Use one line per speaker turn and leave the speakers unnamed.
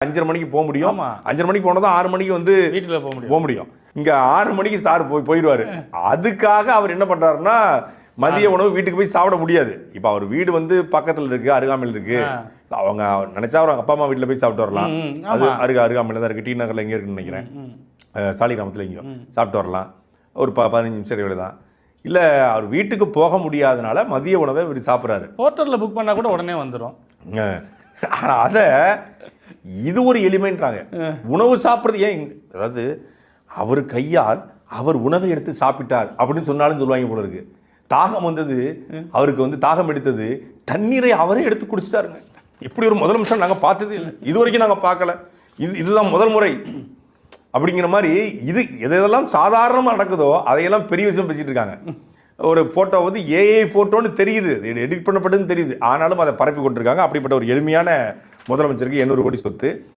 5:30 மணிக்கு போக முடியும். 5:30 மணிக்கு போனதான் 6 மணிக்கு வந்து
வீட்டுல
போக முடியும். இங்க 6 மணிக்கு சார் போயிடுவாரு. அதுக்காக அவர் என்ன பண்றாருன்னா மதிய உணவு வீட்டுக்கு போய் சாப்பிட முடியாது. இப்ப அவர் வீடு வந்து பக்கத்துல இருக்கு, அருகாமையில் இருக்கு. அவங்க நினைச்சா அவர் அப்பா அம்மா வீட்டுல போய் சாப்பிட்டு வரலாம். அது அருகாமையில தான் இருக்கு. டி நகர்ல எங்க இருக்குன்னு நினைக்கிறேன், சாலிகிராமத்துல எங்கேயும் சாப்பிட்டு வரலாம். ஒரு 15 நிமிஷம் இடைவெளி தான். இல்ல அவர் வீட்டுக்கு போக முடியாதனால மதிய உணவை இவர் சாப்பிட்றாரு.
ஹோட்டல்ல புக் பண்ணா கூட உடனே வந்துடும்.
ஆனா அத இது ஒரு எளிமைன்றாங்க. உணவு சாப்பிட்றது ஏன், அதாவது அவர் கையால் அவர் உணவை எடுத்து சாப்பிட்டார் அப்படின்னு சொன்னாலும் சொல்லுவாங்க போல இருக்கு. தாகம் வந்தது அவருக்கு, வந்து தாகம் எடுத்தது, தண்ணீரை அவரே எடுத்து குடிச்சிட்டாருங்க. இப்படி ஒரு முதலமைச்சர் நாங்கள் பார்த்ததே இல்லை, இது வரைக்கும் நாங்கள் பார்க்கல. இதுதான் முதல் முறை அப்படிங்கிற மாதிரி. இது எதெல்லாம் சாதாரணமாக நடக்குதோ அதையெல்லாம் பெரிய விஷயம் பேசிட்டு இருக்காங்க. ஒரு ஃபோட்டோ வந்து ஏஐ ஃபோட்டோன்னு தெரியுது, எடிட் பண்ணப்பட்டதுன்னு தெரியுது, ஆனாலும் அதை பரப்பி கொண்டிருக்காங்க. அப்படிப்பட்ட ஒரு எளிமையான முதலமைச்சருக்கு 800 கோடி சொத்து.